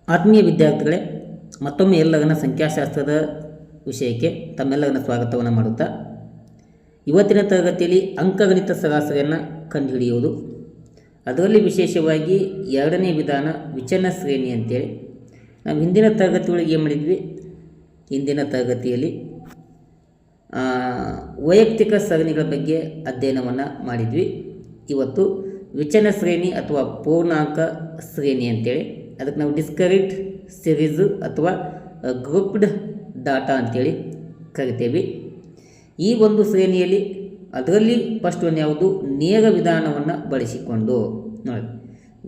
ಆತ್ಮೀಯ ವಿದ್ಯಾರ್ಥಿಗಳೇ, ಮತ್ತೊಮ್ಮೆ ಎಲ್ಲರನ್ನ ಸಂಖ್ಯಾಶಾಸ್ತ್ರದ ವಿಷಯಕ್ಕೆ ತಮ್ಮೆಲ್ಲರನ್ನ ಸ್ವಾಗತವನ್ನು ಮಾಡುತ್ತಾ, ಇವತ್ತಿನ ತರಗತಿಯಲ್ಲಿ ಅಂಕಗಣಿತ ಸರಾಸರಿಯನ್ನು ಕಂಡುಹಿಡಿಯುವುದು, ಅದರಲ್ಲಿ ವಿಶೇಷವಾಗಿ ಎರಡನೇ ವಿಧಾನ ವಿಚಲನ ಶ್ರೇಣಿ ಅಂತೇಳಿ. ನಾವು ಹಿಂದಿನ ತರಗತಿಗಳಿಗೆ ಏನು ಮಾಡಿದ್ವಿ? ಹಿಂದಿನ ತರಗತಿಯಲ್ಲಿ ವೈಯಕ್ತಿಕ ಸರಣಿಗಳ ಬಗ್ಗೆ ಅಧ್ಯಯನವನ್ನು ಮಾಡಿದ್ವಿ. ಇವತ್ತು ವಿಚಲನ ಶ್ರೇಣಿ ಅಥವಾ ಪೂರ್ಣಾಂಕ ಶ್ರೇಣಿ ಅಂತೇಳಿ, ಅದಕ್ಕೆ ನಾವು ಡಿಸ್ಕ್ರೀಟ್ ಸಿರೀಸು ಅಥವಾ ಗ್ರೂಪ್ಡ್ ಡಾಟಾ ಅಂತೇಳಿ ಕರಿತೇವೆ. ಈ ಒಂದು ಶ್ರೇಣಿಯಲ್ಲಿ ಅದರಲ್ಲಿ ಫಸ್ಟ್ ಒಂದು ಯಾವುದು? ನೇರ ವಿಧಾನವನ್ನು ಬಳಸಿಕೊಂಡು. ನೋಡಿ,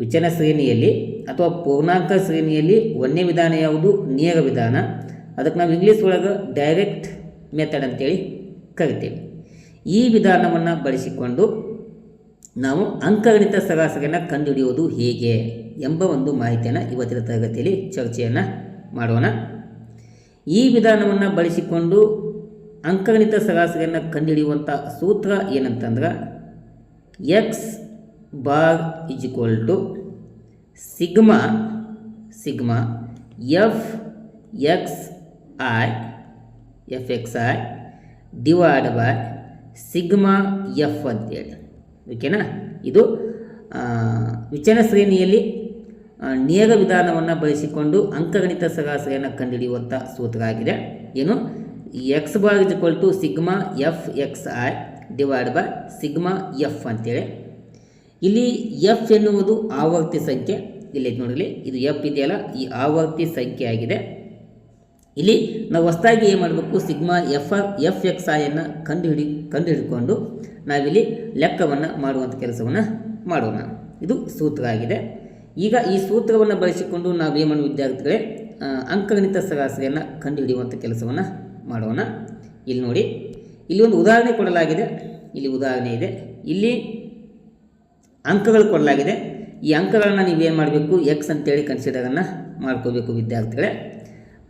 ವಿಚಲನ ಶ್ರೇಣಿಯಲ್ಲಿ ಅಥವಾ ಪೂರ್ಣಾಂಕ ಶ್ರೇಣಿಯಲ್ಲಿ ಒಂದನೇ ವಿಧಾನ ಯಾವುದು? ನೇರ ವಿಧಾನ. ಅದಕ್ಕೆ ನಾವು ಇಂಗ್ಲೀಷ್ ಒಳಗೆ ಡೈರೆಕ್ಟ್ ಮೆಥಡ್ ಅಂತೇಳಿ ಕರಿತೇವೆ. ಈ ವಿಧಾನವನ್ನು ಬಳಸಿಕೊಂಡು ನಾವು ಅಂಕಗಣಿತ ಸರಾಸರಿಯನ್ನು ಕಂಡುಹಿಡಿಯುವುದು ಹೇಗೆ ಎಂಬ ಒಂದು ಮಾಹಿತಿಯನ್ನು ಇವತ್ತಿನ ತರಗತಿಯಲ್ಲಿ ಚರ್ಚೆಯನ್ನು ಮಾಡೋಣ. ಈ ವಿಧಾನವನ್ನು ಬಳಸಿಕೊಂಡು ಅಂಕಗಣಿತ ಸರಾಸರಿಯನ್ನು ಕಂಡುಹಿಡಿಯುವಂಥ ಸೂತ್ರ ಏನಂತಂದ್ರೆ, X bar is equal to sigma F X I divide by sigma F ಅಂತೇಳಿ. ಓಕೆನಾ? ಇದು ವಿಚಲನ ಶ್ರೇಣಿಯಲ್ಲಿ ನೇರ ವಿಧಾನವನ್ನು ಬಳಸಿಕೊಂಡು ಅಂಕಗಣಿತ ಸರಾಸರಿಯನ್ನು ಕಂಡುಹಿಡಿಯುವಂಥ ಸೂತ್ರ ಆಗಿದೆ. ಏನು? X bar is equal to sigma F X I divide by sigma F ಅಂತೇಳಿ. ಇಲ್ಲಿ ಎಫ್ ಎನ್ನುವುದು ಆವರ್ತಿ ಸಂಖ್ಯೆ. ಇಲ್ಲಿ ನೋಡಲಿ, ಇದು ಎಫ್ ಇದೆಯಲ್ಲ, ಈ ಆವರ್ತಿ ಸಂಖ್ಯೆ ಆಗಿದೆ. ಇಲ್ಲಿ ನಾವು ಹೊಸದಾಗಿ ಏನು ಮಾಡಬೇಕು? ಸಿಗ್ಮಾ ಎಫ್ ಎಕ್ಸ್ ಐಯನ್ನು ಕಂಡುಹಿಡಿಕೊಂಡು ನಾವಿಲ್ಲಿ ಲೆಕ್ಕವನ್ನು ಮಾಡುವಂಥ ಕೆಲಸವನ್ನು ಮಾಡೋಣ. ಇದು ಸೂತ್ರ ಆಗಿದೆ. ಈಗ ಈ ಸೂತ್ರವನ್ನು ಬಳಸಿಕೊಂಡು ನಾವೇನು ಮಾಡುವ ವಿದ್ಯಾರ್ಥಿಗಳೇ, ಅಂಕಗಣಿತ ಸರಾಸರಿಯನ್ನು ಕಂಡುಹಿಡಿಯುವಂಥ ಕೆಲಸವನ್ನು ಮಾಡೋಣ. ಇಲ್ಲಿ ನೋಡಿ, ಇಲ್ಲಿ ಒಂದು ಉದಾಹರಣೆ ಕೊಡಲಾಗಿದೆ. ಇಲ್ಲಿ ಉದಾಹರಣೆ ಇದೆ, ಇಲ್ಲಿ ಅಂಕಗಳು ಕೊಡಲಾಗಿದೆ. ಈ ಅಂಕಗಳನ್ನು ನೀವೇನು ಮಾಡಬೇಕು? ಎಕ್ಸ್ ಅಂತೇಳಿ ಕನ್ಸಿಡರನ್ನು ಮಾಡ್ಕೋಬೇಕು ವಿದ್ಯಾರ್ಥಿಗಳೇ.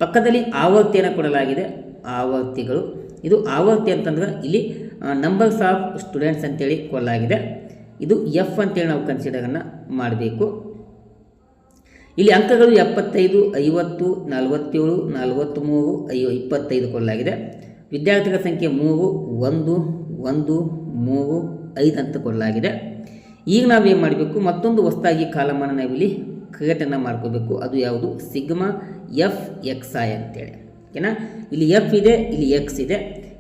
ಪಕ್ಕದಲ್ಲಿ ಆವರ್ತಿಯನ್ನು ಕೊಡಲಾಗಿದೆ, ಆವರ್ತಿಗಳು. ಇದು ಆವರ್ತಿ ಅಂತಂದ್ರೆ ಇಲ್ಲಿ ನಂಬರ್ಸ್ ಆಫ್ ಸ್ಟೂಡೆಂಟ್ಸ್ ಅಂತೇಳಿ ಕೊಡಲಾಗಿದೆ. ಇದು ಎಫ್ ಅಂತೇಳಿ ನಾವು ಕನ್ಸಿಡರನ್ನು ಮಾಡಬೇಕು. ಇಲ್ಲಿ ಅಂಕಗಳು 75, 50, 47, 43, 25 ಕೊಡಲಾಗಿದೆ. ವಿದ್ಯಾರ್ಥಿಗಳ ಸಂಖ್ಯೆ 3, 1, 1, 3, 5 ಅಂತ ಕೊಡಲಾಗಿದೆ. ಈಗ ನಾವೇನು ಮಾಡಬೇಕು? ಮತ್ತೊಂದು ಹೊಸದಾಗಿ ಕಾಲಮನ್ನು ನಾವಿಲ್ಲಿ ಕ್ರಿಯೇಟನ್ನು ಮಾಡ್ಕೋಬೇಕು. ಅದು ಯಾವುದು? ಸಿಗ್ಮಾ ಎಫ್ ಎಕ್ಸ್ ಐ ಅಂತೇಳಿ. ಓಕೆನಾ? ಇಲ್ಲಿ ಎಫ್ ಇದೆ, ಇಲ್ಲಿ ಎಕ್ಸ್ ಇದೆ.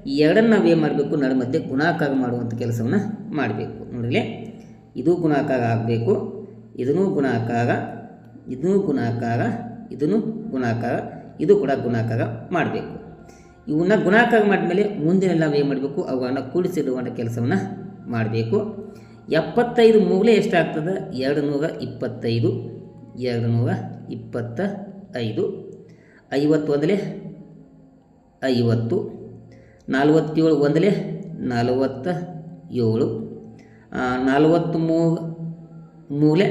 ಈ ಎರಡನ್ನು ನಾವೇನು ಮಾಡಬೇಕು? ನಡು ಮಧ್ಯೆ ಗುಣಾಕಾರ ಮಾಡುವಂಥ ಕೆಲಸವನ್ನು ಮಾಡಬೇಕು. ನೋಡಲಿ, ಇದು ಗುಣಾಕಾರ ಆಗಬೇಕು, ಇದನ್ನು ಗುಣಾಕಾರ, ಇದನ್ನು ಗುಣಾಕಾರ, ಇದನ್ನು ಗುಣಾಕಾರ, ಇದು ಕೂಡ ಗುಣಾಕಾರ ಮಾಡಬೇಕು. ಇವನ್ನ ಗುಣಾಕಾರ ಮಾಡಿದ್ಮೇಲೆ ಮುಂದಿನ ನಾವೇನು ಮಾಡಬೇಕು? ಅವುಗಳನ್ನು ಕೂಡಿಸಿಡುವಂಥ ಕೆಲಸವನ್ನು ಮಾಡಬೇಕು. 75 ಮೂಲೆ ಎಷ್ಟಾಗ್ತದೆ? 225, 225. 50 ಒಂದಲೇ 50, 47 ಒಂದಲೇ 47, 43 ಮೂಲೆ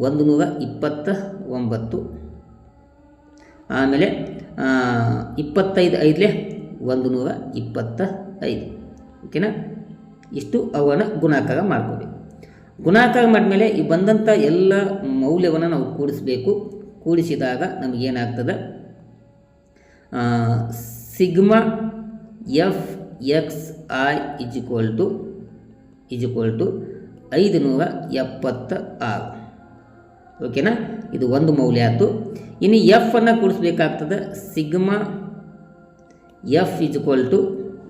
129, ಆಮೇಲೆ 25 ಐದಲೇ 125. ಓಕೆನಾ? ಇಷ್ಟು ಅವನ್ನು ಗುಣಾಕಾರ ಮಾಡ್ಕೋಬೇಕು. ಗುಣಾಕಾರ ಮಾಡಿದ್ಮೇಲೆ ಈ ಬಂದಂಥ ಎಲ್ಲ ಮೌಲ್ಯವನ್ನು ನಾವು ಕೂಡಿಸಬೇಕು. ಕೂಡಿಸಿದಾಗ ನಮಗೇನಾಗ್ತದೆ? Sigma F X I is equal to 576. ಓಕೆನಾ? ಇದು ಒಂದು ಮೌಲ್ಯ ಆಯಿತು. ಇನ್ನು ಎಫ್ ಅನ್ನು ಕೂಡಿಸ್ಬೇಕಾಗ್ತದೆ. Sigma F is equal to,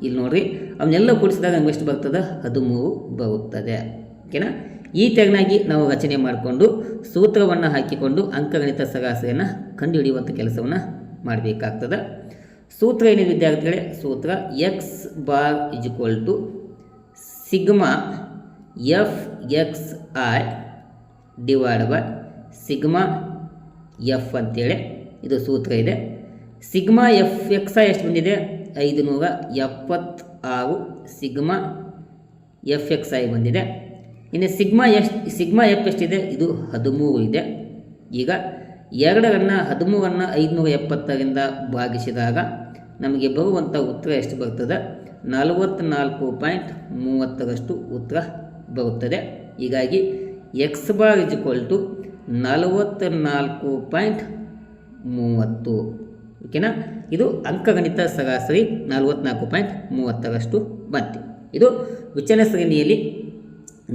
ಇಲ್ಲಿ ನೋಡಿರಿ, ಅವನ್ನೆಲ್ಲ ಕೂಡಿಸಿದಾಗ ನಮ್ಗೆ ಎಷ್ಟು ಬರ್ತದೆ? 13 ಬರುತ್ತದೆ. ಓಕೆನಾ? ಈ ತೆರನಾಗಿ ನಾವು ರಚನೆ ಮಾಡಿಕೊಂಡು ಸೂತ್ರವನ್ನು ಹಾಕಿಕೊಂಡು ಅಂಕಗಣಿತ ಸರಾಸರಿಯನ್ನು ಕಂಡುಹಿಡಿಯುವಂಥ ಕೆಲಸವನ್ನು ಮಾಡಬೇಕಾಗ್ತದೆ. ಸೂತ್ರ ಏನಿದೆ ವಿದ್ಯಾರ್ಥಿಗಳೇ? ಸೂತ್ರ X bar is equal to sigma F X I divide by sigma F ಅಂತೇಳಿ ಇದು ಸೂತ್ರ ಇದೆ. ಸಿಗ್ಮಾ ಎಫ್ ಎಕ್ಸ್ ಐ ಎಷ್ಟು ಬಂದಿದೆ? 576 ಸಿಗ್ಮಾ ಎಫ್ ಎಕ್ಸ್ ಐ ಬಂದಿದೆ. ಇನ್ನು ಸಿಗ್ಮಾ ಎಫ್ ಎಷ್ಟಿದೆ? ಇದು 13 ಇದೆ. ಈಗ 2 13 570ರಿಂದ ಭಾಗಿಸಿದಾಗ ನಮಗೆ ಬರುವಂಥ ಉತ್ತರ ಎಷ್ಟು ಬರ್ತದೆ? 44.30ರಷ್ಟು ಉತ್ತರ ಬರುತ್ತದೆ. ಹೀಗಾಗಿ X bar is equal to 44.30 30. ಓಕೆನಾ, ಇದು ಅಂಕಗಣಿತ ಸರಾಸರಿ 44.30ರಷ್ಟು ಬಂತು. ಇದು ವಿಚಲನ ಶ್ರೇಣಿಯಲ್ಲಿ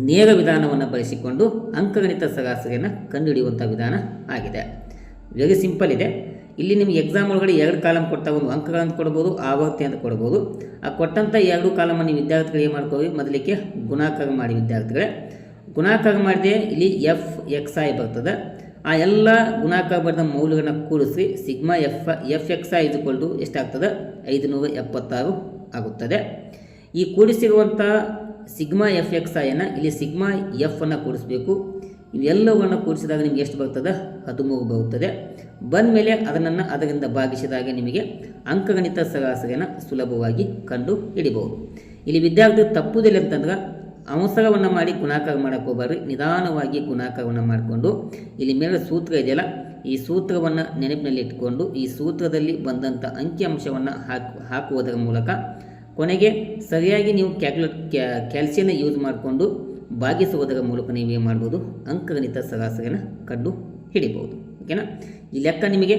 ನೇರ ವಿಧಾನವನ್ನು ಬಳಸಿಕೊಂಡು ಅಂಕಗಣಿತ ಸರಾಸರಿಯನ್ನು ಕಂಡುಹಿಡಿಯುವಂಥ ವಿಧಾನ ಆಗಿದೆ. ವೆರಿ ಸಿಂಪಲ್ ಇದೆ. ಇಲ್ಲಿ ನಿಮಗೆ ಎಕ್ಸಾಮ್ ಒಳಗಡೆ 2 ಕಾಲಮ್ ಕೊಡ್ತಾ, ಒಂದು ಅಂಕಗಳನ್ನು ಕೊಡ್ಬೋದು, ಆವರ್ತಿ ಅಂತ ಕೊಡ್ಬೋದು. ಆ ಕೊಟ್ಟಂಥ 2 ಕಾಲಮನ್ನು ವಿದ್ಯಾರ್ಥಿಗಳು ಏನು ಮಾಡ್ಕೋವಿ, ಮೊದಲಿಗೆ ಗುಣಾಕಾರ ಮಾಡಿ ವಿದ್ಯಾರ್ಥಿಗಳೇ. ಗುಣಾಕಾರ ಮಾಡಿದೆ ಇಲ್ಲಿ FXI ಬರ್ತದೆ. ಆ ಎಲ್ಲ ಗುಣಾಕಾರ ಬರೆದ ಮೌಲ್ಯಗಳನ್ನು ಕೂಡಿಸಿ ಸಿಗ್ಮಾ FXI ಎಷ್ಟಾಗ್ತದೆ, 576 ಆಗುತ್ತದೆ. ಈ ಕೂಡಿಸಿರುವಂಥ ಸಿಗ್ಮಾ FXIಯನ್ನು ಇಲ್ಲಿ ಸಿಗ್ಮಾ Fನ್ನು ಕೂಡಿಸಬೇಕು. ಇವೆಲ್ಲವನ್ನು ಕೂಡಿಸಿದಾಗ ನಿಮಗೆ ಎಷ್ಟು ಬರ್ತದೆ, 13 ಬರುತ್ತದೆ. ಬಂದ ಮೇಲೆ ಅದರಿಂದ ಭಾಗಿಸಿದಾಗ ನಿಮಗೆ ಅಂಕಗಣಿತ ಸರಾಸರಿಯನ್ನು ಸುಲಭವಾಗಿ ಕಂಡು ಹಿಡಿಬಹುದು. ಇಲ್ಲಿ ವಿದ್ಯಾರ್ಥಿ ತಪ್ಪುದಿಲ್ಲ ಅಂತಂದ್ರೆ ಅವಸರವನ್ನು ಮಾಡಿ ಗುಣಾಕಾರ ಮಾಡೋಕ್ಕೆ ಹೋಗಬಾರ್ದು. ನಿಧಾನವಾಗಿ ಗುಣಾಕಾರವನ್ನು ಮಾಡಿಕೊಂಡು ಇಲ್ಲಿ ಮೇಲೆ ಸೂತ್ರ ಇದೆಯಲ್ಲ, ಈ ಸೂತ್ರವನ್ನು ನೆನಪಿನಲ್ಲಿ ಇಟ್ಕೊಂಡು ಈ ಸೂತ್ರದಲ್ಲಿ ಬಂದಂಥ ಅಂಕಿಅಂಶವನ್ನು ಹಾಕುವುದರ ಮೂಲಕ ಕೊನೆಗೆ ಸರಿಯಾಗಿ ನೀವು ಕ್ಯಾಲ್ಸಿಯನ್ನ ಯೂಸ್ ಮಾಡಿಕೊಂಡು ಭಾಗಿಸುವುದರ ಮೂಲಕ ನೀವು ಏನು ಮಾಡ್ಬೋದು, ಅಂಕಗಣಿತ ಸರಾಸರಿಯನ್ನು ಕಂಡು ಹಿಡಿಬೋದು. ಓಕೆನಾ, ಈ ಲೆಕ್ಕ ನಿಮಗೆ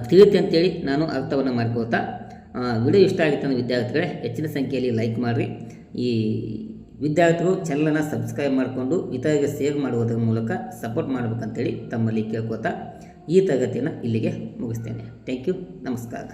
ತಿಳಿಯುತ್ತೆ ಅಂತೇಳಿ ನಾನು ಅರ್ಥವನ್ನು ಮಾಡ್ಕೋತಾ, ವಿಡಿಯೋ ಇಷ್ಟ ಆಗಿತ್ತು ಅಂದರೆ ವಿದ್ಯಾರ್ಥಿಗಳೇ ಹೆಚ್ಚಿನ ಸಂಖ್ಯೆಯಲ್ಲಿ ಲೈಕ್ ಮಾಡಿರಿ. ಈ ವಿದ್ಯಾರ್ಥಿಗಳು ಚಾನಲನ್ನು ಸಬ್ಸ್ಕ್ರೈಬ್ ಮಾಡಿಕೊಂಡು ಇತರರಿಗೆ ಶೇರ್ ಮಾಡುವುದರ ಮೂಲಕ ಸಪೋರ್ಟ್ ಮಾಡಬೇಕಂತೇಳಿ ತಮ್ಮಲ್ಲಿ ಕೇಳ್ಕೋತಾ ಈ ತರಗತಿಯನ್ನು ಇಲ್ಲಿಗೆ ಮುಗಿಸ್ತೇನೆ. ಥ್ಯಾಂಕ್ ಯು, ನಮಸ್ಕಾರ.